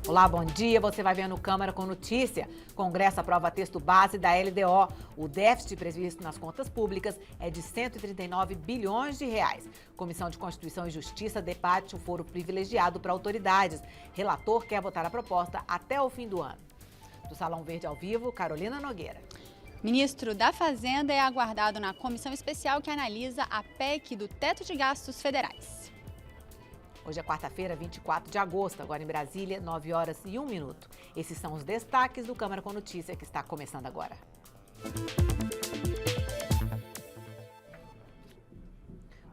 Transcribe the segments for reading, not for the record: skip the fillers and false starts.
Olá, bom dia. Você vai ver no Câmara com Notícia. Congresso aprova texto base da LDO. O déficit previsto nas contas públicas é de 139 bilhões de reais. Comissão de Constituição e Justiça debate o foro privilegiado para autoridades. Relator quer votar a proposta até o fim do ano. Do Salão Verde ao Vivo, Carolina Nogueira. Ministro da Fazenda é aguardado na comissão especial que analisa a PEC do teto de gastos federais. Hoje é quarta-feira, 24 de agosto, agora em Brasília, 9 horas e 1 minuto. Esses são os destaques do Câmara com Notícia que está começando agora.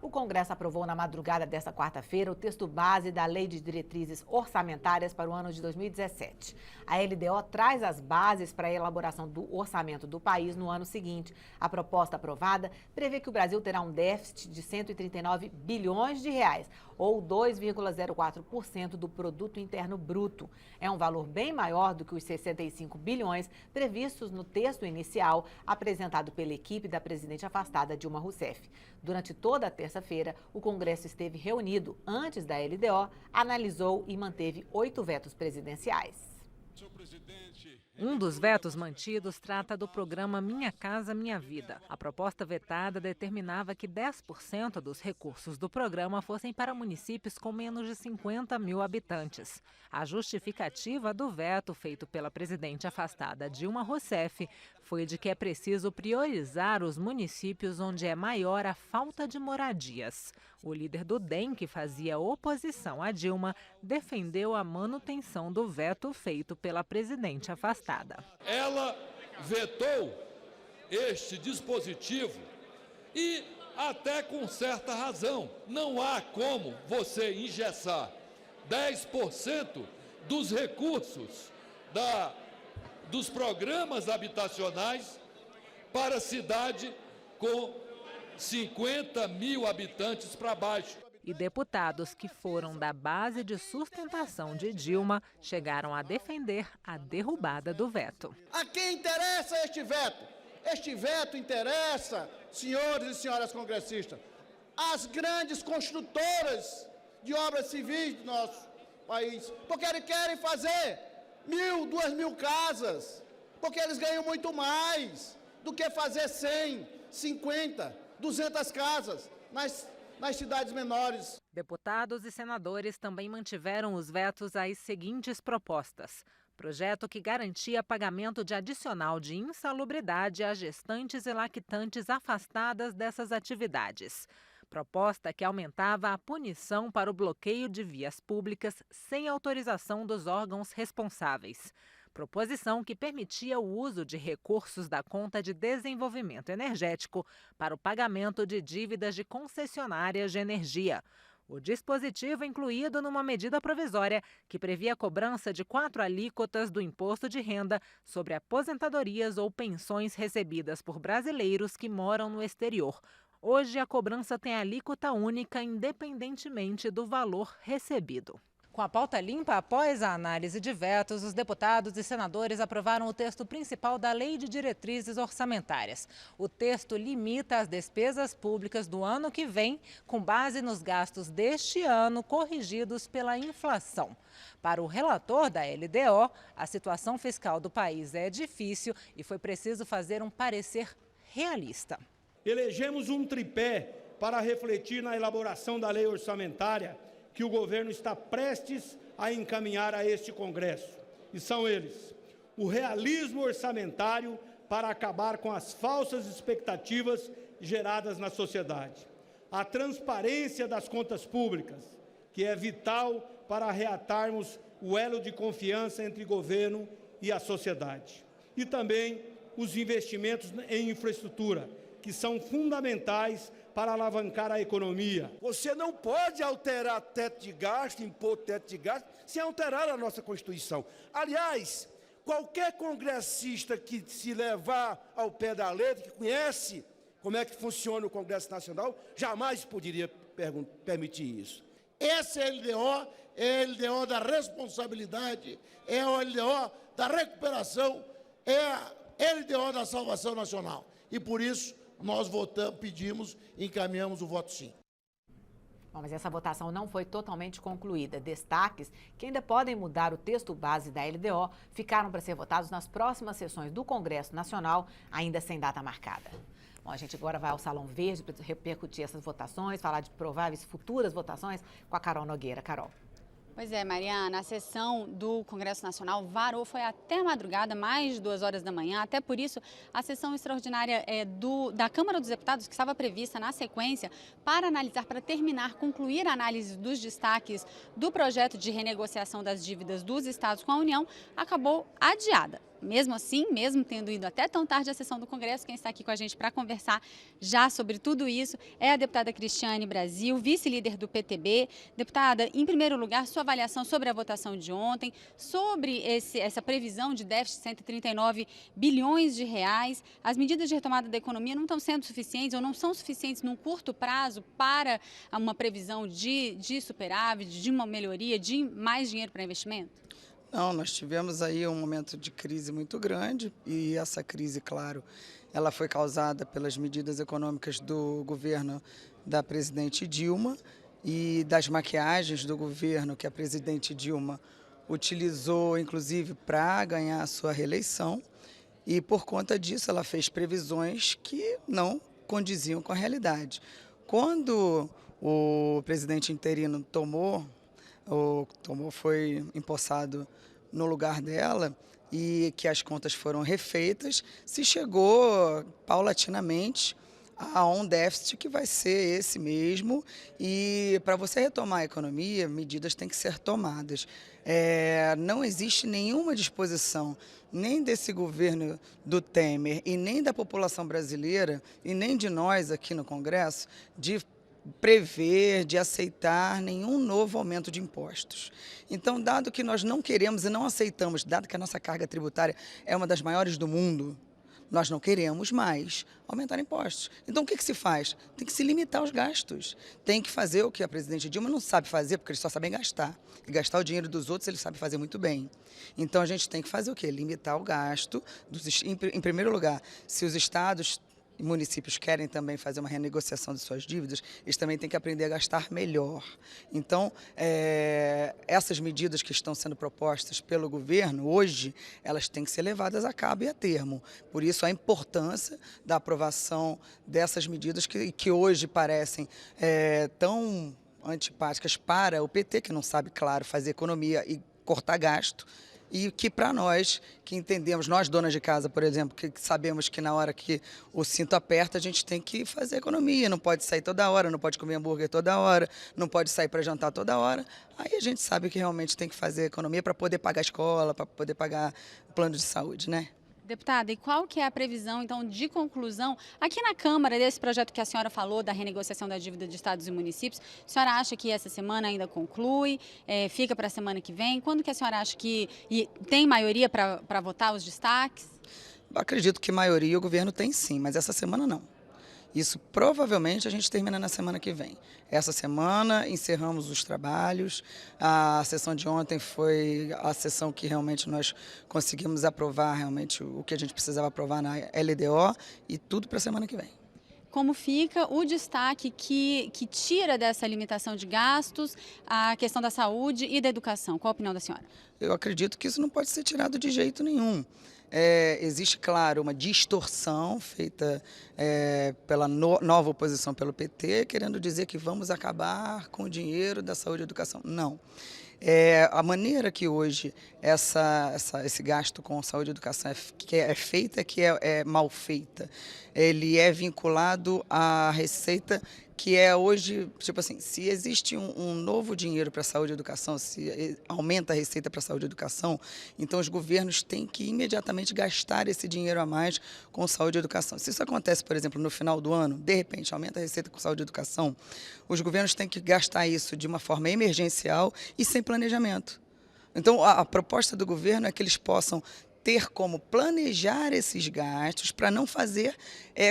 O Congresso aprovou na madrugada desta quarta-feira o texto base da Lei de Diretrizes Orçamentárias para o ano de 2017. A LDO traz as bases para a elaboração do orçamento do país no ano seguinte. A proposta aprovada prevê que o Brasil terá um déficit de 139 bilhões de reais, ou 2,04% do produto interno bruto. É um valor bem maior do que os 65 bilhões previstos no texto inicial apresentado pela equipe da presidente afastada Dilma Rousseff. Durante toda a terça-feira, o Congresso esteve reunido antes da LDO, analisou e manteve 8 vetos presidenciais. Um dos vetos mantidos trata do programa Minha Casa Minha Vida. A proposta vetada determinava que 10% dos recursos do programa fossem para municípios com menos de 50 mil habitantes. A justificativa do veto feito pela presidente afastada Dilma Rousseff foi de que é preciso priorizar os municípios onde é maior a falta de moradias. O líder do DEM, que fazia oposição a Dilma, defendeu a manutenção do veto feito pela presidente afastada. Ela vetou este dispositivo e até com certa razão. Não há como você engessar 10% dos recursos dos programas habitacionais para a cidade com 50 mil habitantes para baixo. E deputados que foram da base de sustentação de Dilma chegaram a defender a derrubada do veto. A quem interessa este veto? Este veto interessa, senhores e senhoras congressistas, às grandes construtoras de obras civis do nosso país, porque eles querem fazer 1.000, 2.000 casas, porque eles ganham muito mais do que fazer 100, 50, 200 casas nas cidades menores. Deputados e senadores também mantiveram os vetos às seguintes propostas. Projeto que garantia pagamento de adicional de insalubridade a gestantes e lactantes afastadas dessas atividades. Proposta que aumentava a punição para o bloqueio de vias públicas sem autorização dos órgãos responsáveis. Proposição que permitia o uso de recursos da Conta de Desenvolvimento Energético para o pagamento de dívidas de concessionárias de energia. O dispositivo incluído numa medida provisória que previa a cobrança de 4 alíquotas do imposto de renda sobre aposentadorias ou pensões recebidas por brasileiros que moram no exterior. Hoje, a cobrança tem alíquota única, independentemente do valor recebido. Com a pauta limpa, após a análise de vetos, os deputados e senadores aprovaram o texto principal da Lei de Diretrizes Orçamentárias. O texto limita as despesas públicas do ano que vem, com base nos gastos deste ano corrigidos pela inflação. Para o relator da LDO, a situação fiscal do país é difícil e foi preciso fazer um parecer realista. Elegemos um tripé para refletir na elaboração da lei orçamentária que o governo está prestes a encaminhar a este Congresso. E são eles: o realismo orçamentário para acabar com as falsas expectativas geradas na sociedade, a transparência das contas públicas, que é vital para reatarmos o elo de confiança entre governo e a sociedade, e também os investimentos em infraestrutura, que são fundamentais para alavancar a economia. Você não pode alterar teto de gasto, impor teto de gasto, sem alterar a nossa Constituição. Aliás, qualquer congressista que se levar ao pé da letra, que conhece como é que funciona o Congresso Nacional, jamais poderia permitir isso. Essa LDO é a LDO da responsabilidade, é a LDO da recuperação, é a LDO da salvação nacional. E por isso, nós votamos, pedimos, encaminhamos o voto sim. Bom, mas essa votação não foi totalmente concluída. Destaques que ainda podem mudar o texto base da LDO ficaram para ser votados nas próximas sessões do Congresso Nacional, ainda sem data marcada. Bom, a gente agora vai ao Salão Verde para repercutir essas votações, falar de prováveis futuras votações com a Carol Nogueira. Carol. Pois é, Mariana, a sessão do Congresso Nacional varou, foi até a madrugada, mais de 2 horas da manhã. Até por isso, a sessão extraordinária da Câmara dos Deputados, que estava prevista na sequência, para analisar, para terminar, concluir a análise dos destaques do projeto de renegociação das dívidas dos estados com a União, acabou adiada. Mesmo assim, mesmo tendo ido até tão tarde a sessão do Congresso, quem está aqui com a gente para conversar já sobre tudo isso é a deputada Cristiane Brasil, vice-líder do PTB. Deputada, em primeiro lugar, sua avaliação sobre a votação de ontem, sobre essa previsão de déficit de 139 bilhões de reais. As medidas de retomada da economia não estão sendo suficientes ou não são suficientes num curto prazo para uma previsão de superávit, de uma melhoria, de mais dinheiro para investimento? Não, nós tivemos aí um momento de crise muito grande e essa crise, claro, ela foi causada pelas medidas econômicas do governo da presidente Dilma e das maquiagens do governo que a presidente Dilma utilizou, inclusive, para ganhar a sua reeleição. E, por conta disso, ela fez previsões que não condiziam com a realidade. Quando o presidente interino foi empossado no lugar dela e que as contas foram refeitas, se chegou paulatinamente a um déficit que vai ser esse mesmo, e para você retomar a economia, medidas têm que ser tomadas. Não existe nenhuma disposição, nem desse governo do Temer e nem da população brasileira e nem de nós aqui no Congresso, de prever, de aceitar nenhum novo aumento de impostos. Então, dado que nós não queremos e não aceitamos, dado que a nossa carga tributária é uma das maiores do mundo, nós não queremos mais aumentar impostos. Então, o que se faz? Tem que se limitar os gastos. Tem que fazer o que a presidente Dilma não sabe fazer, porque eles só sabem gastar. E gastar o dinheiro dos outros, eles sabem fazer muito bem. Então, a gente tem que fazer o quê? Limitar o gasto. Em primeiro lugar, se os estados e municípios querem também fazer uma renegociação de suas dívidas, eles também têm que aprender a gastar melhor. Então, essas medidas que estão sendo propostas pelo governo hoje, elas têm que ser levadas a cabo e a termo. Por isso, a importância da aprovação dessas medidas que hoje parecem tão antipáticas para o PT, que não sabe, claro, fazer economia e cortar gasto, e que para nós, que entendemos, nós donas de casa, por exemplo, que sabemos que na hora que o cinto aperta, a gente tem que fazer economia, não pode sair toda hora, não pode comer hambúrguer toda hora, não pode sair para jantar toda hora. Aí a gente sabe que realmente tem que fazer economia para poder pagar a escola, para poder pagar o plano de saúde, né? Deputada, e qual que é a previsão, então, de conclusão aqui na Câmara desse projeto que a senhora falou, da renegociação da dívida de estados e municípios? A senhora acha que essa semana ainda conclui? Fica para a semana que vem? Quando que a senhora acha que tem maioria para votar os destaques? Eu acredito que maioria o governo tem sim, mas essa semana não. Isso provavelmente a gente termina na semana que vem. Essa semana encerramos os trabalhos. A sessão de ontem foi a sessão que realmente nós conseguimos aprovar realmente o que a gente precisava aprovar na LDO e tudo para a semana que vem. Como fica o destaque que tira dessa limitação de gastos a questão da saúde e da educação? Qual a opinião da senhora? Eu acredito que isso não pode ser tirado de jeito nenhum. Existe, claro, uma distorção feita pela nova oposição, pelo PT, querendo dizer que vamos acabar com o dinheiro da saúde e educação. Não. A maneira que hoje esse gasto com saúde e educação é feita, que é mal feita. Ele é vinculado à receita que é hoje, tipo assim, se existe um novo dinheiro para saúde e educação, se aumenta a receita para saúde e educação, então os governos têm que imediatamente gastar esse dinheiro a mais com saúde e educação. Se isso acontece, por exemplo, no final do ano, de repente aumenta a receita com saúde e educação, os governos têm que gastar isso de uma forma emergencial e sem planejamento. Então, a proposta do governo é que eles possam ter como planejar esses gastos para não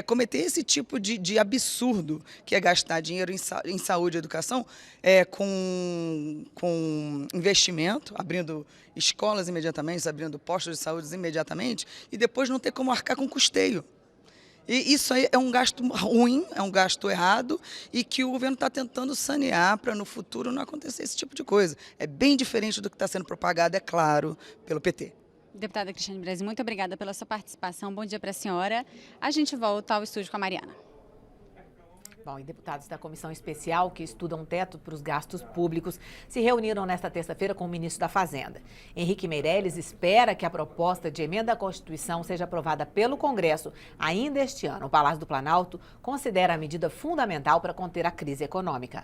cometer esse tipo de absurdo, que é gastar dinheiro em saúde e educação com investimento, abrindo escolas imediatamente, abrindo postos de saúde imediatamente, e depois não ter como arcar com custeio. E isso aí é um gasto ruim, é um gasto errado e que o governo está tentando sanear para no futuro não acontecer esse tipo de coisa. É bem diferente do que está sendo propagado, é claro, pelo PT. Deputada Cristiane Brasil, muito obrigada pela sua participação. Bom dia para a senhora. A gente volta ao estúdio com a Mariana. Bom, e deputados da comissão especial que estudam teto para os gastos públicos se reuniram nesta terça-feira com o ministro da Fazenda. Henrique Meirelles espera que a proposta de emenda à Constituição seja aprovada pelo Congresso ainda este ano. O Palácio do Planalto considera a medida fundamental para conter a crise econômica.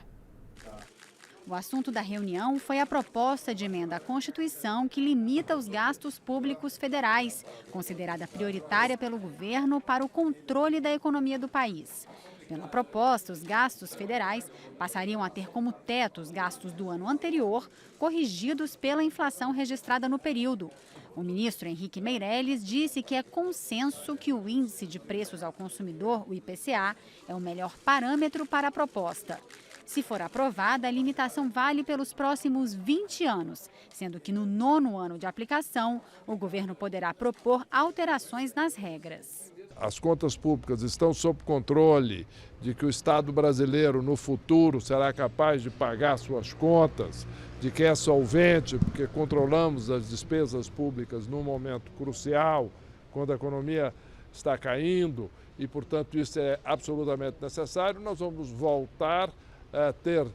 O assunto da reunião foi a proposta de emenda à Constituição que limita os gastos públicos federais, considerada prioritária pelo governo para o controle da economia do país. Pela proposta, os gastos federais passariam a ter como teto os gastos do ano anterior, corrigidos pela inflação registrada no período. O ministro Henrique Meirelles disse que é consenso que o Índice de Preços ao Consumidor, o IPCA, é o melhor parâmetro para a proposta. Se for aprovada, a limitação vale pelos próximos 20 anos, sendo que no 9º ano de aplicação, o governo poderá propor alterações nas regras. As contas públicas estão sob controle, de que o Estado brasileiro no futuro será capaz de pagar suas contas, de que é solvente, porque controlamos as despesas públicas num momento crucial, quando a economia está caindo e, portanto, isso é absolutamente necessário. Nós vamos voltar a ter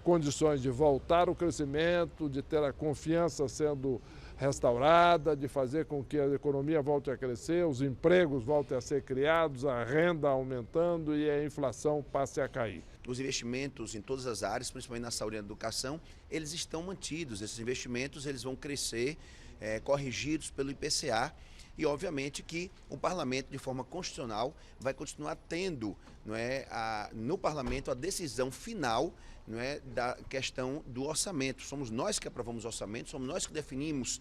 condições de voltar o crescimento, de ter a confiança sendo restaurada, de fazer com que a economia volte a crescer, os empregos voltem a ser criados, a renda aumentando e a inflação passe a cair. Os investimentos em todas as áreas, principalmente na saúde e na educação, eles estão mantidos. Esses investimentos eles vão crescer, corrigidos pelo IPCA. E, obviamente, que o Parlamento, de forma constitucional, vai continuar tendo, no Parlamento, a decisão final, da questão do orçamento. Somos nós que aprovamos o orçamento, somos nós que definimos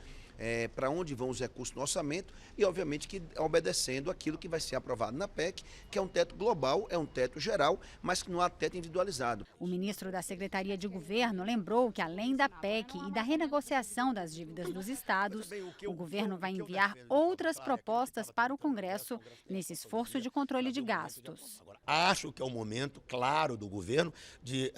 para onde vão os recursos no orçamento e, obviamente, que obedecendo aquilo que vai ser aprovado na PEC, que é um teto global, é um teto geral, mas que não há teto individualizado. O ministro da Secretaria de Governo lembrou que, além da PEC e da renegociação das dívidas dos estados, o governo vai enviar outras propostas para o Congresso nesse esforço de controle de gastos. Acho que é o momento, claro, do governo de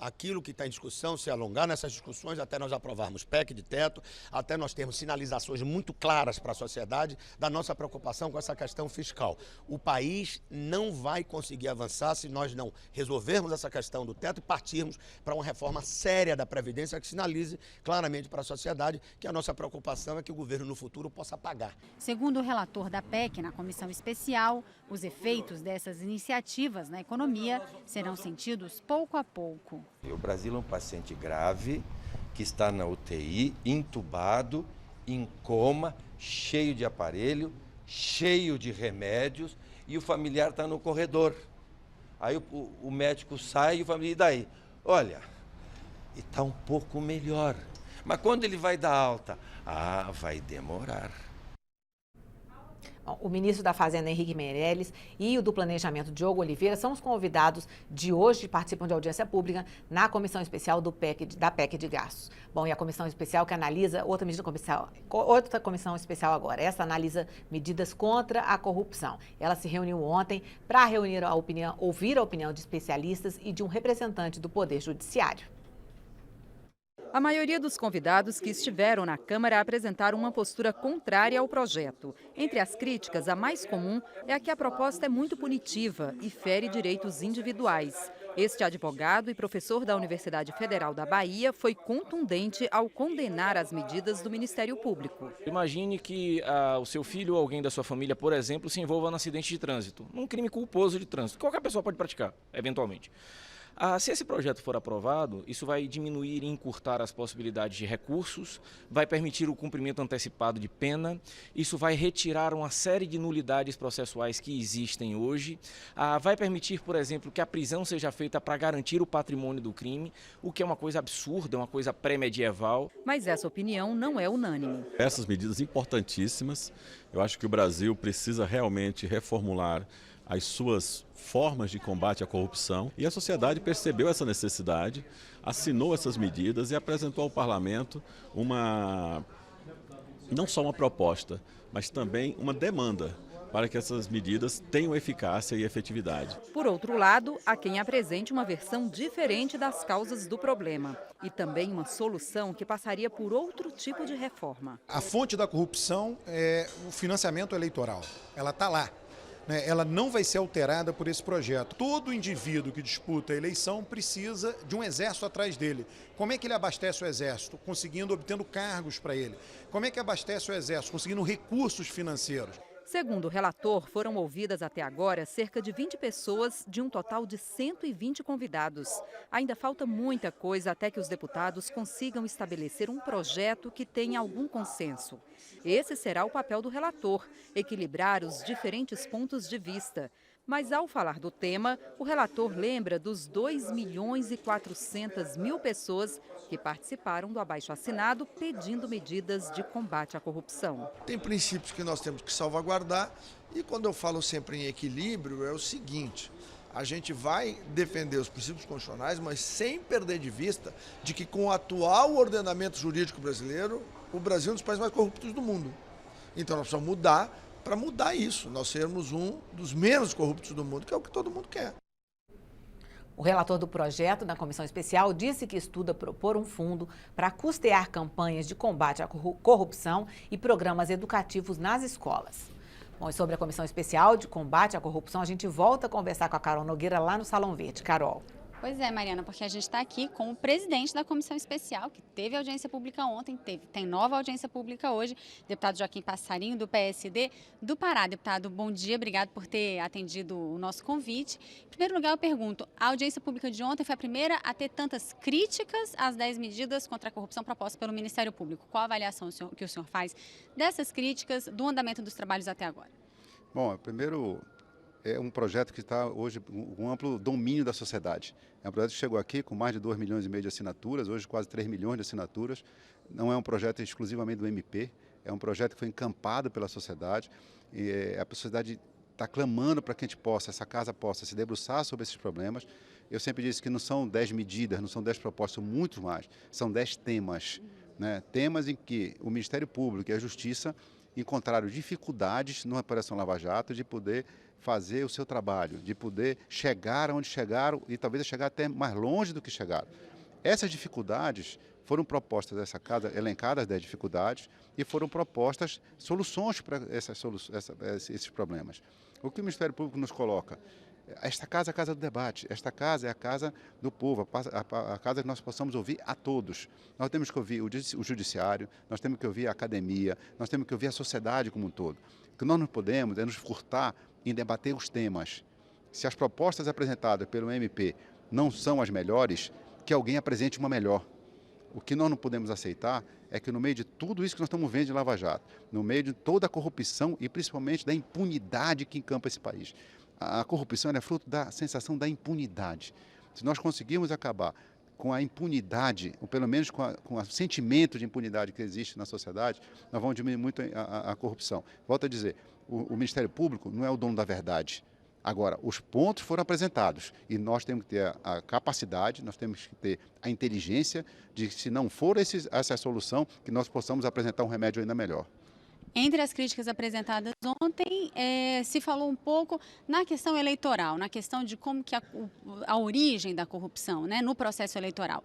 aquilo que está em discussão se alongar nessas discussões até nós aprovarmos PEC de teto, até nós termos sinalizações muito claras para a sociedade da nossa preocupação com essa questão fiscal. O país não vai conseguir avançar se nós não resolvermos essa questão do teto e partirmos para uma reforma séria da Previdência que sinalize claramente para a sociedade que a nossa preocupação é que o governo no futuro possa pagar. Segundo o relator da PEC na comissão especial, os efeitos dessas iniciativas na economia serão sentidos pouco a pouco. O Brasil é um paciente grave que está na UTI, entubado, em coma, cheio de aparelho, cheio de remédios e o familiar está no corredor. Aí o médico sai e o familiar, e daí? Olha, está um pouco melhor. Mas quando ele vai dar alta? Vai demorar. O ministro da Fazenda, Henrique Meirelles, e o do Planejamento, Diogo Oliveira, são os convidados de hoje que participam de audiência pública na comissão especial da PEC de gastos. Bom, e a comissão especial que analisa outra comissão especial agora. Essa analisa medidas contra a corrupção. Ela se reuniu ontem para ouvir a opinião de especialistas e de um representante do Poder Judiciário. A maioria dos convidados que estiveram na Câmara apresentaram uma postura contrária ao projeto. Entre as críticas, a mais comum é a que a proposta é muito punitiva e fere direitos individuais. Este advogado e professor da Universidade Federal da Bahia foi contundente ao condenar as medidas do Ministério Público. Imagine que o seu filho ou alguém da sua família, por exemplo, se envolva num acidente de trânsito, num crime culposo de trânsito. Qualquer pessoa pode praticar, eventualmente. Se esse projeto for aprovado, isso vai diminuir e encurtar as possibilidades de recursos, vai permitir o cumprimento antecipado de pena, isso vai retirar uma série de nulidades processuais que existem hoje, vai permitir, por exemplo, que a prisão seja feita para garantir o patrimônio do crime, o que é uma coisa absurda, uma coisa pré-medieval. Mas essa opinião não é unânime. Essas medidas importantíssimas, eu acho que o Brasil precisa realmente reformular as suas formas de combate à corrupção e a sociedade percebeu essa necessidade, assinou essas medidas e apresentou ao parlamento não só uma proposta, mas também uma demanda para que essas medidas tenham eficácia e efetividade. Por outro lado, há quem apresente uma versão diferente das causas do problema e também uma solução que passaria por outro tipo de reforma. A fonte da corrupção é o financiamento eleitoral. Ela está lá. Ela não vai ser alterada por esse projeto. Todo indivíduo que disputa a eleição precisa de um exército atrás dele. Como é que ele abastece o exército? Obtendo cargos para ele. Como é que abastece o exército? Conseguindo recursos financeiros. Segundo o relator, foram ouvidas até agora cerca de 20 pessoas de um total de 120 convidados. Ainda falta muita coisa até que os deputados consigam estabelecer um projeto que tenha algum consenso. Esse será o papel do relator, equilibrar os diferentes pontos de vista. Mas ao falar do tema, o relator lembra dos 2.400.000 pessoas que participaram do abaixo-assinado pedindo medidas de combate à corrupção. Tem princípios que nós temos que salvaguardar e quando eu falo sempre em equilíbrio é o seguinte, a gente vai defender os princípios constitucionais, mas sem perder de vista de que com o atual ordenamento jurídico brasileiro, o Brasil é um dos países mais corruptos do mundo. Então nós precisamos mudar para mudar isso, nós sermos um dos menos corruptos do mundo, que é o que todo mundo quer. O relator do projeto da comissão especial disse que estuda propor um fundo para custear campanhas de combate à corrupção e programas educativos nas escolas. Bom, e sobre a comissão especial de combate à corrupção, a gente volta a conversar com a Carol Nogueira lá no Salão Verde. Carol. Pois é, Mariana, porque a gente está aqui com o presidente da comissão especial, que teve audiência pública ontem, tem nova audiência pública hoje, deputado Joaquim Passarinho, do PSD do Pará. Deputado, bom dia, obrigado por ter atendido o nosso convite. Em primeiro lugar, eu pergunto, a audiência pública de ontem foi a primeira a ter tantas críticas às 10 medidas contra a corrupção propostas pelo Ministério Público. Qual a avaliação que o senhor faz dessas críticas, do andamento dos trabalhos até agora? Bom, primeiro, é um projeto que está hoje com um amplo domínio da sociedade. É um projeto que chegou aqui com mais de 2,5 milhões de assinaturas, hoje quase 3 milhões de assinaturas. Não é um projeto exclusivamente do MP, é um projeto que foi encampado pela sociedade. E a sociedade está clamando para que a gente essa casa possa se debruçar sobre esses problemas. Eu sempre disse que não são 10 medidas, não são 10 propostas, são muito mais. São 10 temas. Né? Temas em que o Ministério Público e a Justiça encontraram dificuldades na Operação Lava Jato de poder fazer o seu trabalho, de poder chegar onde chegaram e talvez chegar até mais longe do que chegaram. Essas dificuldades foram propostas dessa casa, elencadas 10 dificuldades, e foram propostas soluções para esses problemas. O que o Ministério Público nos coloca? Esta casa é a casa do debate, esta casa é a casa do povo, a casa que nós possamos ouvir a todos. Nós temos que ouvir o judiciário, nós temos que ouvir a academia, nós temos que ouvir a sociedade como um todo. O que nós não podemos é nos furtar em debater os temas. Se as propostas apresentadas pelo MP não são as melhores, que alguém apresente uma melhor. O que nós não podemos aceitar é que no meio de tudo isso que nós estamos vendo de Lava Jato, no meio de toda a corrupção e principalmente da impunidade que encampa esse país, a corrupção é fruto da sensação da impunidade. Se nós conseguirmos acabar com a impunidade, ou pelo menos com o sentimento de impunidade que existe na sociedade, nós vamos diminuir muito a corrupção. Volto a dizer, o Ministério Público não é o dono da verdade. Agora, os pontos foram apresentados e nós temos que ter a capacidade, nós temos que ter a inteligência de que, se não for essa solução, que nós possamos apresentar um remédio ainda melhor. Entre as críticas apresentadas ontem, se falou um pouco na questão eleitoral, na questão de como que a origem da corrupção, né, no processo eleitoral.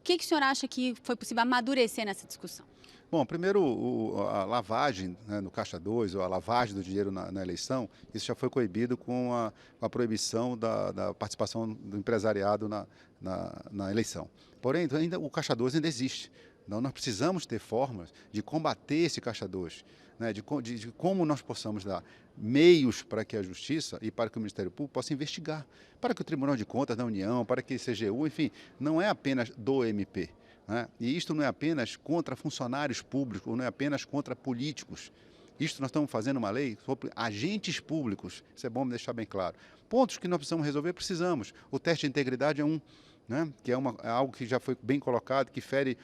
O que o senhor acha que foi possível amadurecer nessa discussão? Bom, primeiro, a lavagem, né, no Caixa 2, ou a lavagem do dinheiro na eleição, isso já foi coibido com a proibição da participação do empresariado na eleição. Porém, ainda o Caixa 2 ainda existe. Então, nós precisamos ter formas de combater esse Caixa 2, né, de como nós possamos dar meios para que a Justiça e para que o Ministério Público possa investigar, para que o Tribunal de Contas da União, para que a CGU, enfim, não é apenas do MP. Né? E isto não é apenas contra funcionários públicos, não é apenas contra políticos. Isto nós estamos fazendo uma lei sobre agentes públicos, isso é bom deixar bem claro. Pontos que nós precisamos resolver, precisamos. O teste de integridade é um, né? Que é algo que já foi bem colocado, que fere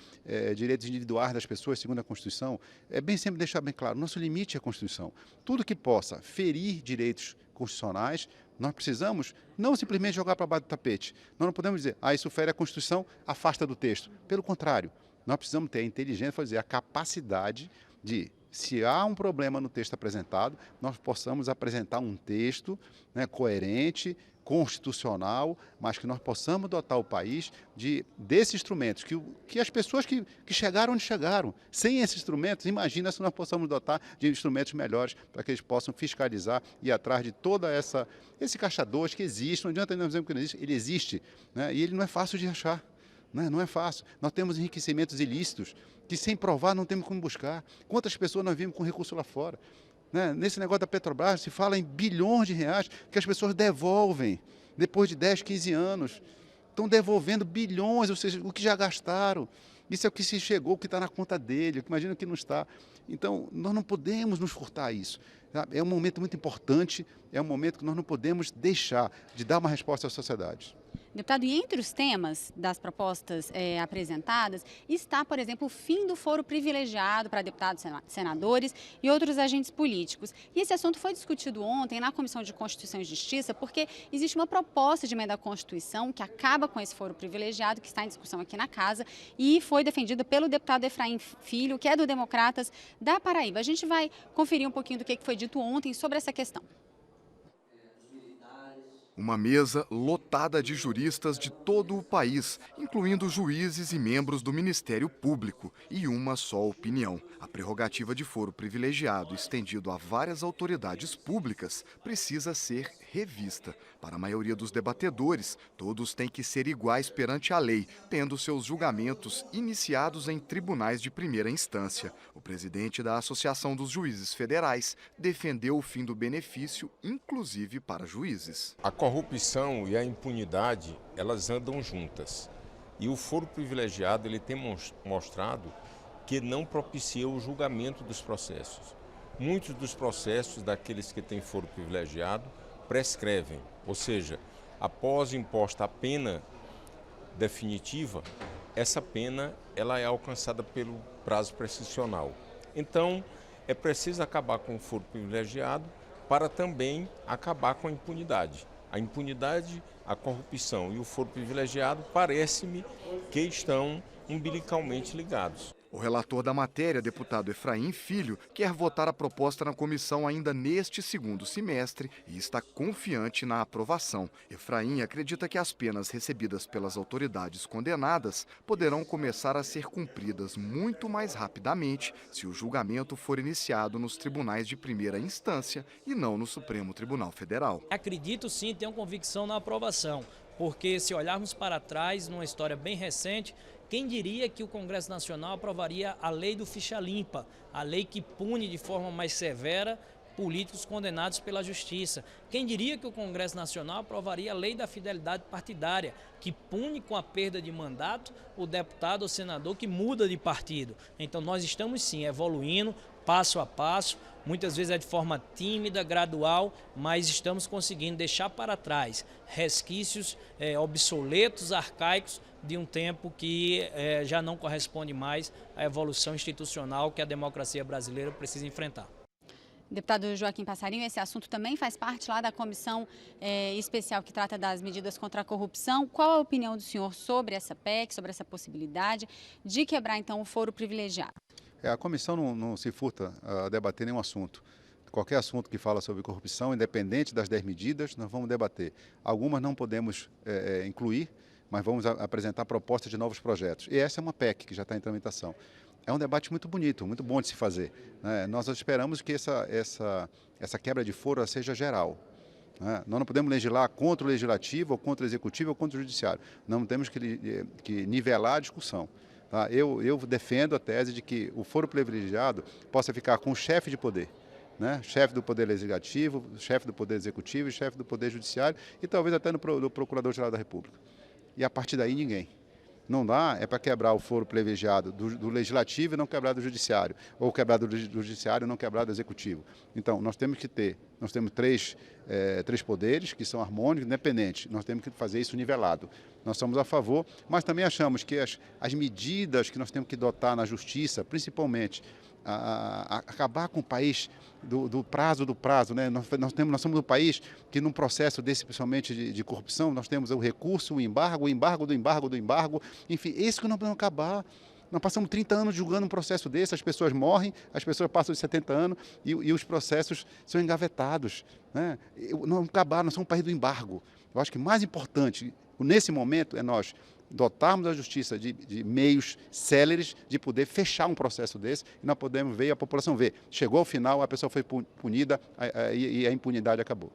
direitos individuais das pessoas, segundo a Constituição. É bem sempre deixar bem claro, nosso limite é a Constituição. Tudo que possa ferir direitos constitucionais, nós precisamos não simplesmente jogar para baixo do tapete. Nós não podemos dizer, isso fere a Constituição, afasta do texto. Pelo contrário, nós precisamos ter a inteligência, a capacidade de se há um problema no texto apresentado, nós possamos apresentar um texto, né, coerente, constitucional, mas que nós possamos dotar o país desses instrumentos, que as pessoas que chegaram onde chegaram, sem esses instrumentos, imagina se nós possamos dotar de instrumentos melhores para que eles possam fiscalizar e ir atrás de toda esse caixa 2 que existe, não adianta nós dizermos que não existe, ele existe, né, e ele não é fácil de achar. Não é fácil. Nós temos enriquecimentos ilícitos que, sem provar, não temos como buscar. Quantas pessoas nós vimos com recurso lá fora? Né? Nesse negócio da Petrobras, se fala em bilhões de reais que as pessoas devolvem depois de 10, 15 anos. Estão devolvendo bilhões, ou seja, o que já gastaram. Isso é o que se chegou, o que está na conta dele, imagina que não está. Então, nós não podemos nos furtar isso. É um momento muito importante, é um momento que nós não podemos deixar de dar uma resposta à sociedade. Deputado, e entre os temas das propostas apresentadas está, por exemplo, o fim do foro privilegiado para deputados, senadores e outros agentes políticos. E esse assunto foi discutido ontem na Comissão de Constituição e Justiça, porque existe uma proposta de emenda à Constituição que acaba com esse foro privilegiado, que está em discussão aqui na Casa, e foi defendida pelo deputado Efraim Filho, que é do Democratas da Paraíba. A gente vai conferir um pouquinho do que foi dito ontem sobre essa questão. Uma mesa lotada de juristas de todo o país, incluindo juízes e membros do Ministério Público, e uma só opinião. A prerrogativa de foro privilegiado, estendido a várias autoridades públicas, precisa ser revista. Para a maioria dos debatedores, todos têm que ser iguais perante a lei, tendo seus julgamentos iniciados em tribunais de primeira instância. O presidente da Associação dos Juízes Federais defendeu o fim do benefício, inclusive para juízes. A corrupção e a impunidade, elas andam juntas. E o foro privilegiado, ele tem mostrado que não propicia o julgamento dos processos. Muitos dos processos daqueles que têm foro privilegiado prescrevem, ou seja, após imposta a pena definitiva, essa pena ela é alcançada pelo prazo prescricional. Então, é preciso acabar com o foro privilegiado para também acabar com a impunidade. A impunidade, a corrupção e o foro privilegiado parece-me que estão umbilicalmente ligados. O relator da matéria, deputado Efraim Filho, quer votar a proposta na comissão ainda neste segundo semestre e está confiante na aprovação. Efraim acredita que as penas recebidas pelas autoridades condenadas poderão começar a ser cumpridas muito mais rapidamente se o julgamento for iniciado nos tribunais de primeira instância e não no Supremo Tribunal Federal. Acredito sim, tenho convicção na aprovação, porque se olharmos para trás, numa história bem recente, quem diria que o Congresso Nacional aprovaria a lei do ficha limpa, a lei que pune de forma mais severa políticos condenados pela Justiça? Quem diria que o Congresso Nacional aprovaria a lei da fidelidade partidária, que pune com a perda de mandato o deputado ou senador que muda de partido? Então nós estamos sim evoluindo passo a passo, muitas vezes é de forma tímida, gradual, mas estamos conseguindo deixar para trás resquícios obsoletos, arcaicos, de um tempo que já não corresponde mais à evolução institucional que a democracia brasileira precisa enfrentar. Deputado Joaquim Passarinho, esse assunto também faz parte lá da comissão especial que trata das medidas contra a corrupção. Qual a opinião do senhor sobre essa PEC, sobre essa possibilidade de quebrar, então, o foro privilegiado? A comissão não se furta a debater nenhum assunto. Qualquer assunto que fala sobre corrupção, independente das 10 medidas, nós vamos debater. Algumas não podemos incluir, mas vamos apresentar propostas de novos projetos. E essa é uma PEC que já está em tramitação. É um debate muito bonito, muito bom de se fazer, né? Nós esperamos que essa quebra de foro seja geral, né? Nós não podemos legislar contra o legislativo, ou contra o executivo, ou contra o judiciário. Nós temos que nivelar a discussão. Tá? Eu defendo a tese de que o foro privilegiado possa ficar com o chefe de poder, né? Chefe do Poder Legislativo, chefe do Poder Executivo e chefe do Poder Judiciário e talvez até do Procurador-Geral da República. E a partir daí ninguém. Não dá, é para quebrar o foro privilegiado do Legislativo e não quebrar do Judiciário, ou quebrar do Judiciário e não quebrar do Executivo. Então, nós temos três poderes que são harmônicos, independentes, nós temos que fazer isso nivelado. Nós somos a favor, mas também achamos que as medidas que nós temos que adotar na Justiça, principalmente, acabar com o país do prazo, né? Nós somos um país que num processo desse, principalmente de corrupção, nós temos o recurso, o embargo do embargo, enfim, é isso que nós podemos acabar. Nós passamos 30 anos julgando um processo desse, as pessoas morrem, as pessoas passam de 70 anos e os processos são engavetados. Né? Não acabaram, nós somos um país do embargo. Eu acho que mais importante, nesse momento, é nós dotarmos a justiça de meios céleres de poder fechar um processo desse e nós podemos ver, a população ver. Chegou ao final, a pessoa foi punida e a impunidade acabou.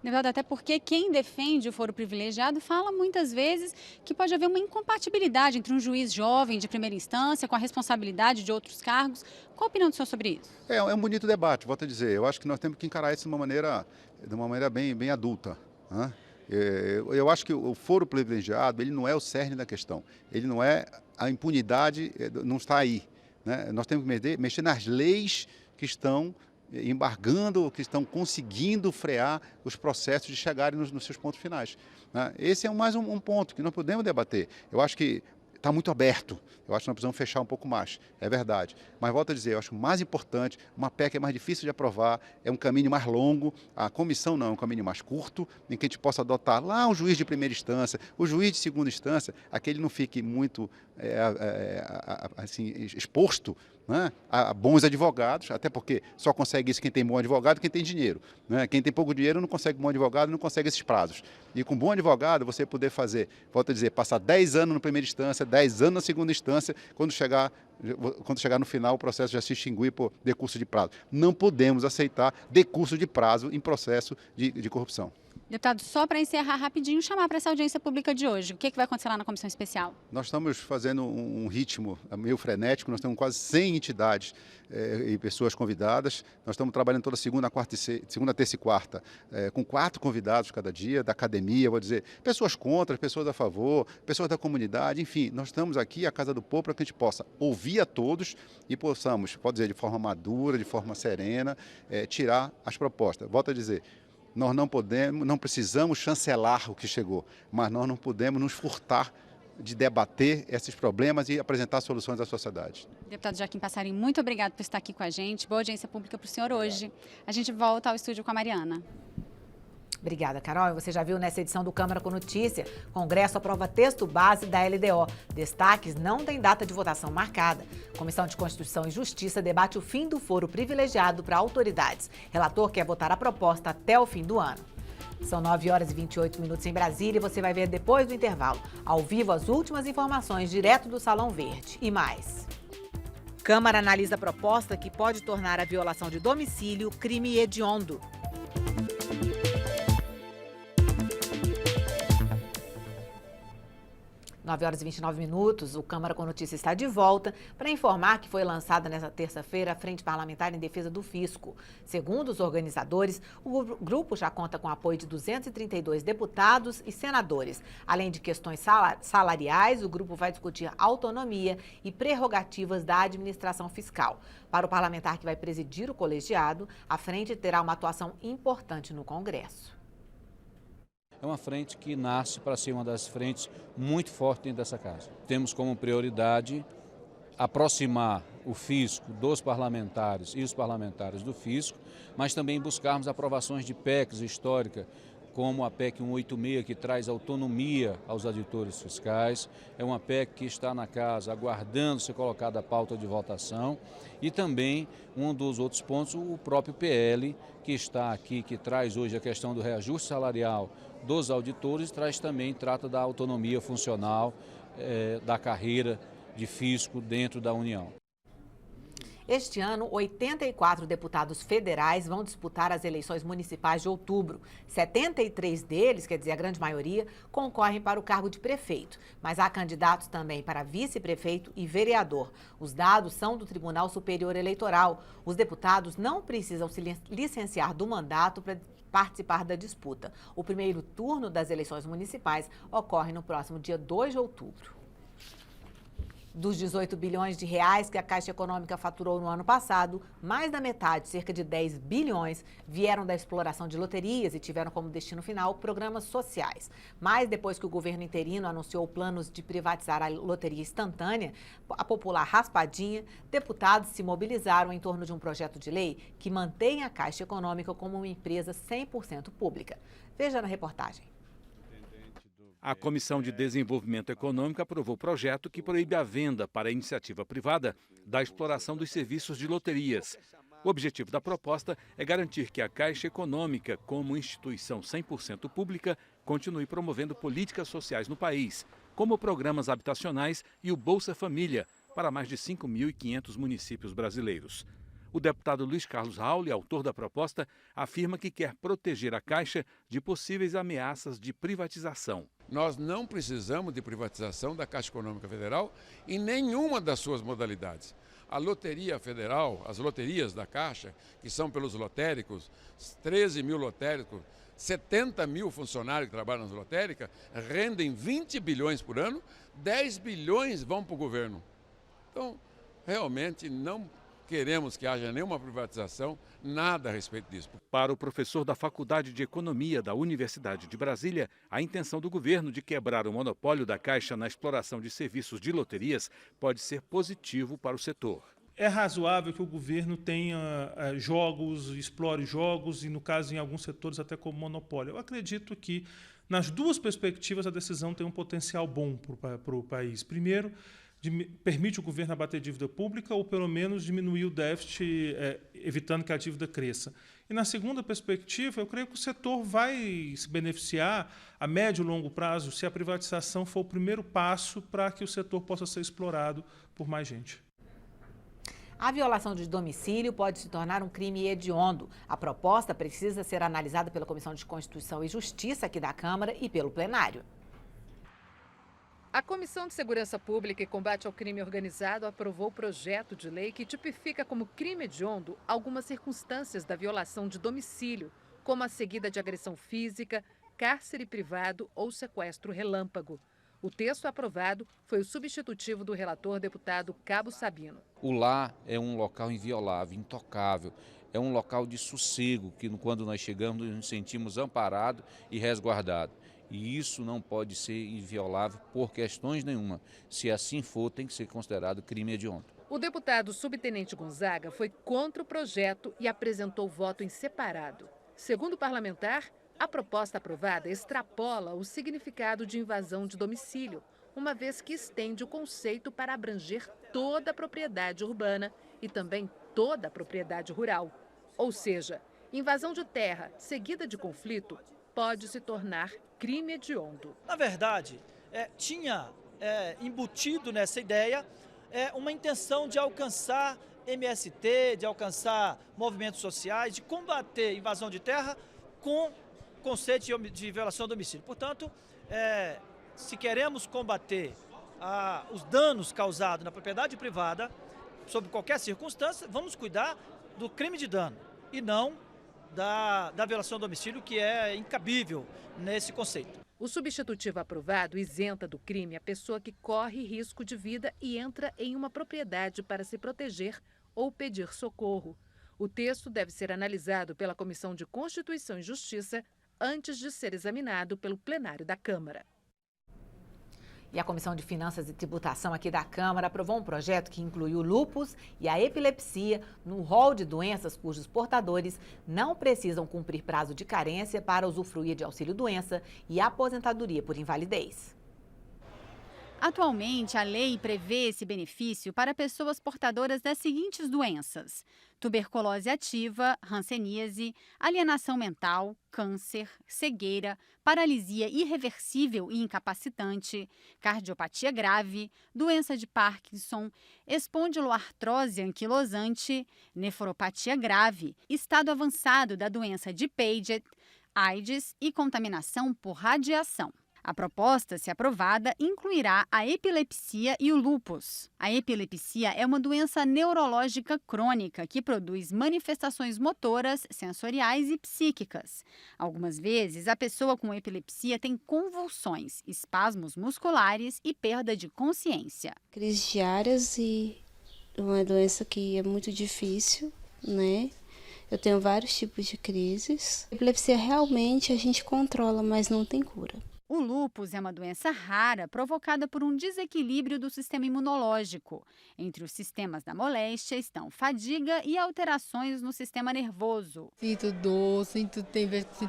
Deputado, até porque quem defende o foro privilegiado fala muitas vezes que pode haver uma incompatibilidade entre um juiz jovem de primeira instância com a responsabilidade de outros cargos. Qual a opinião do senhor sobre isso? É um bonito debate, volto a dizer. Eu acho que nós temos que encarar isso de uma maneira bem adulta, né? Eu acho que o foro privilegiado, ele não é o cerne da questão. Ele não é, a impunidade não está aí, né? Nós temos que mexer nas leis que estão embargando, que estão conseguindo frear os processos de chegarem nos seus pontos finais, né? Esse é mais um ponto que nós podemos debater. Eu acho que está muito aberto. Eu acho que nós precisamos fechar um pouco mais, é verdade. Mas volto a dizer, eu acho que o mais importante, uma PEC é mais difícil de aprovar, é um caminho mais longo, a comissão não, é um caminho mais curto, em que a gente possa adotar lá um juiz de primeira instância, o juiz de segunda instância, aquele não fique muito assim, exposto, né, a bons advogados, até porque só consegue isso quem tem bom advogado e quem tem dinheiro, né? Quem tem pouco dinheiro não consegue bom advogado, não consegue esses prazos. E com bom advogado você poder fazer, volto a dizer, passar 10 anos na primeira instância, 10 anos na segunda instância, quando chegar no final o processo já se extinguir por decurso de prazo. Não podemos aceitar decurso de prazo em processo de corrupção. Deputado, só para encerrar rapidinho, chamar para essa audiência pública de hoje. O que vai acontecer lá na comissão especial? Nós estamos fazendo um ritmo meio frenético, nós temos quase 100 entidades e pessoas convidadas. Nós estamos trabalhando toda segunda, terça e quarta, com 4 convidados cada dia, da academia, vou dizer, pessoas contra, pessoas a favor, pessoas da comunidade, enfim, nós estamos aqui, a Casa do Povo, para que a gente possa ouvir a todos e possamos, pode dizer, de forma madura, de forma serena, tirar as propostas. Volto a dizer, nós não precisamos chancelar o que chegou, mas nós não podemos nos furtar de debater esses problemas e apresentar soluções à sociedade. Deputado Joaquim Passarinho, muito obrigado por estar aqui com a gente. Boa audiência pública para o senhor hoje. A gente volta ao estúdio com a Mariana. Obrigada, Carol. Você já viu nessa edição do Câmara com Notícia, Congresso aprova texto base da LDO. Destaques: não tem data de votação marcada. Comissão de Constituição e Justiça debate o fim do foro privilegiado para autoridades. Relator quer votar a proposta até o fim do ano. São 9 horas e 28 minutos em Brasília e você vai ver depois do intervalo, ao vivo, as últimas informações direto do Salão Verde. E mais. Câmara analisa a proposta que pode tornar a violação de domicílio crime hediondo. 9 horas e 29 minutos, o Câmara com Notícia está de volta para informar que foi lançada nesta terça-feira a Frente Parlamentar em Defesa do Fisco. Segundo os organizadores, o grupo já conta com apoio de 232 deputados e senadores. Além de questões salariais, o grupo vai discutir autonomia e prerrogativas da administração fiscal. Para o parlamentar que vai presidir o colegiado, a frente terá uma atuação importante no Congresso. É uma frente que nasce para ser uma das frentes muito fortes dentro dessa casa. Temos como prioridade aproximar o fisco dos parlamentares e os parlamentares do fisco, mas também buscarmos aprovações de PECs históricas, como a PEC 186, que traz autonomia aos auditores fiscais. É uma PEC que está na casa aguardando ser colocada a pauta de votação. E também, um dos outros pontos, o próprio PL, que está aqui, que traz hoje a questão do reajuste salarial dos auditores, trata da autonomia funcional da carreira de fisco dentro da União. Este ano, 84 deputados federais vão disputar as eleições municipais de outubro. 73 deles, quer dizer, a grande maioria, concorrem para o cargo de prefeito. Mas há candidatos também para vice-prefeito e vereador. Os dados são do Tribunal Superior Eleitoral. Os deputados não precisam se licenciar do mandato para participar da disputa. O primeiro turno das eleições municipais ocorre no próximo dia 2 de outubro. Dos 18 bilhões de reais que a Caixa Econômica faturou no ano passado, mais da metade, cerca de 10 bilhões, vieram da exploração de loterias e tiveram como destino final programas sociais. Mas depois que o governo interino anunciou planos de privatizar a loteria instantânea, a popular Raspadinha, deputados se mobilizaram em torno de um projeto de lei que mantém a Caixa Econômica como uma empresa 100% pública. Veja na reportagem. A Comissão de Desenvolvimento Econômico aprovou o projeto que proíbe a venda para a iniciativa privada da exploração dos serviços de loterias. O objetivo da proposta é garantir que a Caixa Econômica, como instituição 100% pública, continue promovendo políticas sociais no país, como programas habitacionais e o Bolsa Família, para mais de 5.500 municípios brasileiros. O deputado Luiz Carlos Rauli, autor da proposta, afirma que quer proteger a Caixa de possíveis ameaças de privatização. Nós não precisamos de privatização da Caixa Econômica Federal em nenhuma das suas modalidades. A Loteria Federal, as loterias da Caixa, que são pelos lotéricos, 13 mil lotéricos, 70 mil funcionários que trabalham nas lotéricas, rendem 20 bilhões por ano, 10 bilhões vão para o governo. Então, realmente não queremos que haja nenhuma privatização, nada a respeito disso. Para o professor da Faculdade de Economia da Universidade de Brasília, a intenção do governo de quebrar o monopólio da Caixa na exploração de serviços de loterias pode ser positivo para o setor. É razoável que o governo tenha jogos, explore jogos e, no caso, em alguns setores, até como monopólio. Eu acredito que, nas duas perspectivas, a decisão tem um potencial bom para o país. Primeiro, permite o governo abater dívida pública ou, pelo menos, diminuir o déficit, evitando que a dívida cresça. E, na segunda perspectiva, eu creio que o setor vai se beneficiar a médio e longo prazo se a privatização for o primeiro passo para que o setor possa ser explorado por mais gente. A violação de domicílio pode se tornar um crime hediondo. A proposta precisa ser analisada pela Comissão de Constituição e Justiça aqui da Câmara e pelo plenário. A Comissão de Segurança Pública e Combate ao Crime Organizado aprovou o projeto de lei que tipifica como crime hediondo algumas circunstâncias da violação de domicílio, como a seguida de agressão física, cárcere privado ou sequestro relâmpago. O texto aprovado foi o substitutivo do relator deputado Cabo Sabino. O lar é um local inviolável, intocável, é um local de sossego, que quando nós chegamos nos sentimos amparados e resguardados. E isso não pode ser inviolável por questões nenhuma. Se assim for, tem que ser considerado crime hediondo. O deputado subtenente Gonzaga foi contra o projeto e apresentou voto em separado. Segundo o parlamentar, a proposta aprovada extrapola o significado de invasão de domicílio, uma vez que estende o conceito para abranger toda a propriedade urbana e também toda a propriedade rural. Ou seja, invasão de terra seguida de conflito pode se tornar crime hediondo. Na verdade, tinha embutido nessa ideia uma intenção de alcançar MST, de alcançar movimentos sociais, de combater invasão de terra com conceito de violação do domicílio. Portanto, se queremos combater os danos causados na propriedade privada, sob qualquer circunstância, vamos cuidar do crime de dano e não da violação do domicílio, que é incabível nesse conceito. O substitutivo aprovado isenta do crime a pessoa que corre risco de vida e entra em uma propriedade para se proteger ou pedir socorro. O texto deve ser analisado pela Comissão de Constituição e Justiça antes de ser examinado pelo plenário da Câmara. E a Comissão de Finanças e Tributação aqui da Câmara aprovou um projeto que inclui o lúpus e a epilepsia no rol de doenças cujos portadores não precisam cumprir prazo de carência para usufruir de auxílio-doença e aposentadoria por invalidez. Atualmente, a lei prevê esse benefício para pessoas portadoras das seguintes doenças: tuberculose ativa, hanseníase, alienação mental, câncer, cegueira, paralisia irreversível e incapacitante, cardiopatia grave, doença de Parkinson, espondiloartrose anquilosante, nefropatia grave, estado avançado da doença de Paget, AIDS e contaminação por radiação. A proposta, se aprovada, incluirá a epilepsia e o lúpus. A epilepsia é uma doença neurológica crônica que produz manifestações motoras, sensoriais e psíquicas. Algumas vezes, a pessoa com epilepsia tem convulsões, espasmos musculares e perda de consciência. Crises diárias e uma doença que é muito difícil, né? Eu tenho vários tipos de crises. A epilepsia realmente a gente controla, mas não tem cura. O lúpus é uma doença rara provocada por um desequilíbrio do sistema imunológico. Entre os sistemas da moléstia estão fadiga e alterações no sistema nervoso. Sinto dor, sinto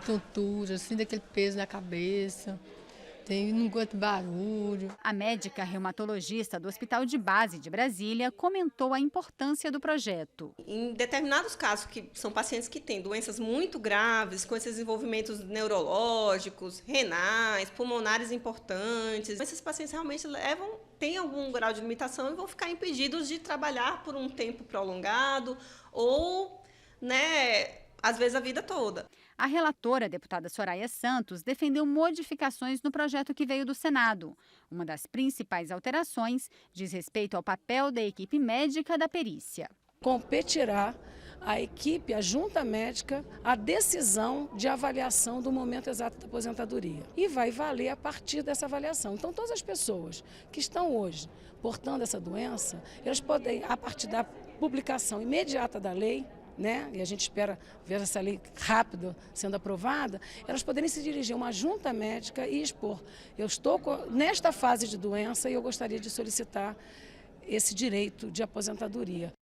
tontura, sinto aquele peso na cabeça, tem, não gosto de barulho. A médica reumatologista do Hospital de Base de Brasília comentou a importância do projeto. Em determinados casos, que são pacientes que têm doenças muito graves, com esses desenvolvimentos neurológicos, renais, pulmonares importantes, esses pacientes realmente têm algum grau de limitação e vão ficar impedidos de trabalhar por um tempo prolongado ou, às vezes a vida toda. A relatora, a deputada Soraya Santos, defendeu modificações no projeto que veio do Senado. Uma das principais alterações diz respeito ao papel da equipe médica da perícia. Competirá a equipe, a junta médica, a decisão de avaliação do momento exato da aposentadoria. E vai valer a partir dessa avaliação. Então, todas as pessoas que estão hoje portando essa doença, elas podem, a partir da publicação imediata da lei, e a gente espera ver essa lei rápido sendo aprovada, elas poderem se dirigir a uma junta médica e expor: eu estou nesta fase de doença e eu gostaria de solicitar esse direito de aposentadoria.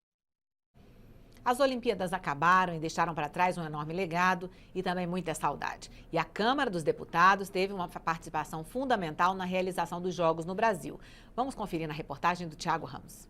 As Olimpíadas acabaram e deixaram para trás um enorme legado e também muita saudade. E a Câmara dos Deputados teve uma participação fundamental na realização dos Jogos no Brasil. Vamos conferir na reportagem do Thiago Ramos.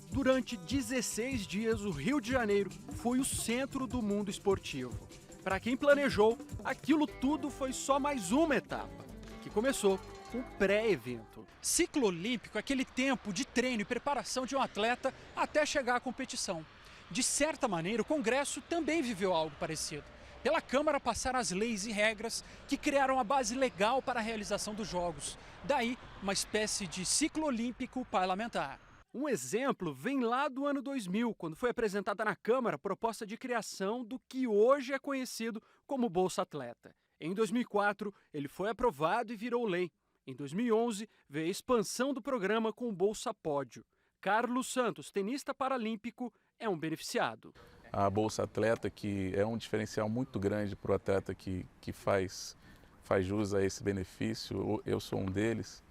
Durante 16 dias, o Rio de Janeiro foi o centro do mundo esportivo. Para quem planejou, aquilo tudo foi só mais uma etapa, que começou com o pré-evento. Ciclo olímpico é aquele tempo de treino e preparação de um atleta até chegar à competição. De certa maneira, o Congresso também viveu algo parecido. Pela Câmara passaram as leis e regras que criaram a base legal para a realização dos Jogos. Daí, uma espécie de ciclo olímpico parlamentar. Um exemplo vem lá do ano 2000, quando foi apresentada na Câmara a proposta de criação do que hoje é conhecido como Bolsa Atleta. Em 2004, ele foi aprovado e virou lei. Em 2011, veio a expansão do programa com o Bolsa Pódio. Carlos Santos, tenista paralímpico, é um beneficiado. A Bolsa Atleta, que é um diferencial muito grande para o atleta que faz jus a esse benefício, eu sou um deles.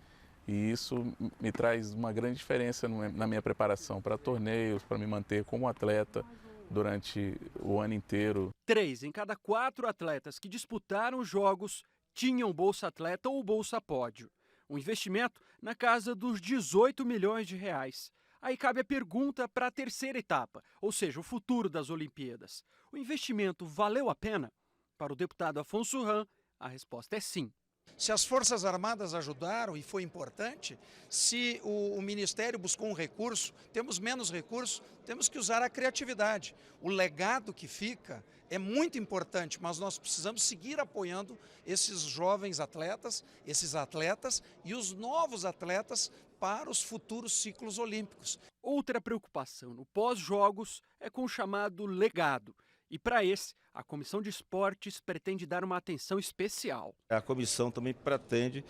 E isso me traz uma grande diferença na minha preparação para torneios, para me manter como atleta durante o ano inteiro. 3 em cada 4 atletas que disputaram os Jogos tinham Bolsa Atleta ou Bolsa Pódio. Um investimento na casa dos 18 milhões de reais. Aí cabe a pergunta para a terceira etapa, ou seja, o futuro das Olimpíadas. O investimento valeu a pena? Para o deputado Afonso Ram, a resposta é sim. Se as Forças Armadas ajudaram e foi importante, se o Ministério buscou um recurso, temos menos recursos, temos que usar a criatividade. O legado que fica é muito importante, mas nós precisamos seguir apoiando esses jovens atletas, esses atletas e os novos atletas para os futuros ciclos olímpicos. Outra preocupação no pós-jogos é com o chamado legado. E para esse, a Comissão de Esportes pretende dar uma atenção especial. A comissão também pretende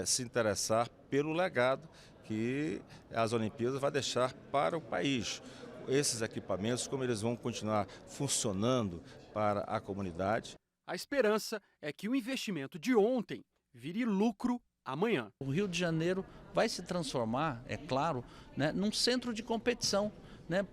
se interessar pelo legado que as Olimpíadas vai deixar para o país. Esses equipamentos, como eles vão continuar funcionando para a comunidade. A esperança é que o investimento de ontem vire lucro amanhã. O Rio de Janeiro vai se transformar, é claro, num centro de competição.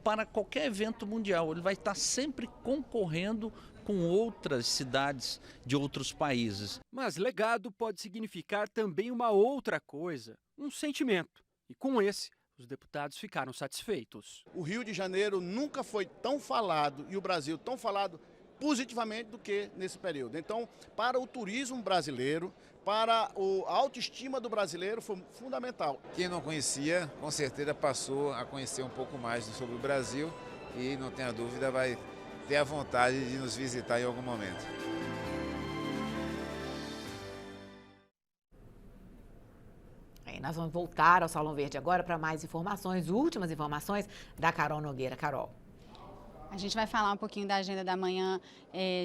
Para qualquer evento mundial, ele vai estar sempre concorrendo com outras cidades de outros países. Mas legado pode significar também uma outra coisa, um sentimento. E com esse, os deputados ficaram satisfeitos. O Rio de Janeiro nunca foi tão falado e o Brasil tão falado positivamente do que nesse período. Então, para o turismo brasileiro, para a autoestima do brasileiro foi fundamental. Quem não conhecia, com certeza passou a conhecer um pouco mais sobre o Brasil e, não tenha dúvida, vai ter a vontade de nos visitar em algum momento. Nós vamos voltar ao Salão Verde agora para mais informações, últimas informações da Carol Nogueira. Carol. A gente vai falar um pouquinho da agenda da manhã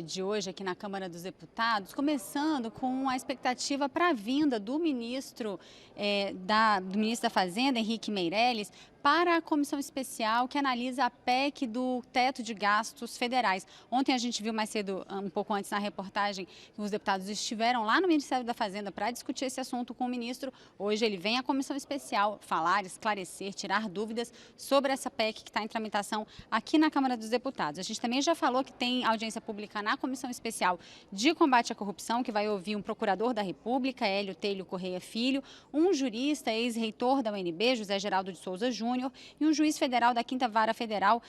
de hoje aqui na Câmara dos Deputados, começando com a expectativa para a vinda do ministro da Fazenda, Henrique Meirelles, para a comissão especial que analisa a PEC do teto de gastos federais. Ontem a gente viu mais cedo, um pouco antes na reportagem, que os deputados estiveram lá no Ministério da Fazenda para discutir esse assunto com o ministro. Hoje ele vem à comissão especial falar, esclarecer, tirar dúvidas sobre essa PEC que está em tramitação aqui na Câmara dos Deputados. A gente também já falou que tem audiência pública na Comissão Especial de Combate à Corrupção, que vai ouvir um procurador da República, Hélio Telho Correia Filho, um jurista, ex-reitor da UNB, José Geraldo de Souza Júnior, e um juiz federal da 5ª Vara Federal,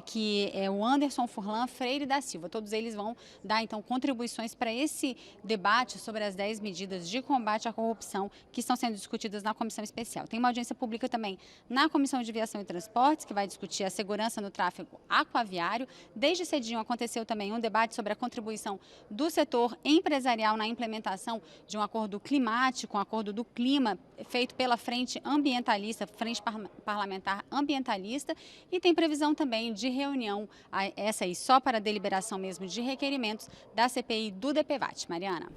que é o Anderson Furlan Freire da Silva. Todos eles vão dar, então, contribuições para esse debate sobre as 10 medidas de combate à corrupção que estão sendo discutidas na Comissão Especial. Tem uma audiência pública também na Comissão de Viação e Transportes, que vai discutir a segurança no tráfego aquaviário. Desde cedinho aconteceu também um debate sobre a contribuição do setor empresarial na implementação de um acordo climático, um acordo do clima feito pela Frente Ambientalista, Frente Parlamentar Ambientalista, e tem previsão também de reunião, essa aí só para deliberação mesmo de requerimentos da CPI do DPVAT. Mariana.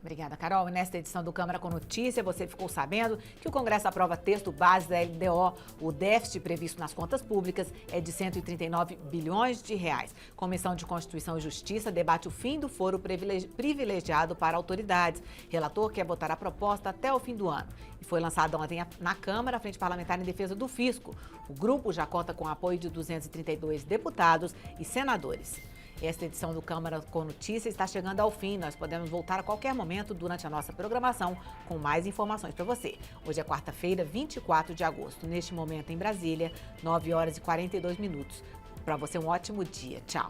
Obrigada, Carol. E nesta edição do Câmara com Notícia, você ficou sabendo que o Congresso aprova texto base da LDO. O déficit previsto nas contas públicas é de 139 bilhões de reais. Comissão de Constituição e Justiça debate o fim do foro privilegiado para autoridades. Relator quer votar a proposta até o fim do ano. E foi lançada ontem na Câmara a Frente Parlamentar em Defesa do Fisco. O grupo já conta com o apoio de 232 deputados e senadores. Esta edição do Câmara com Notícia está chegando ao fim. Nós podemos voltar a qualquer momento durante a nossa programação com mais informações para você. Hoje é quarta-feira, 24 de agosto. Neste momento em Brasília, 9 horas e 42 minutos. Para você um ótimo dia. Tchau.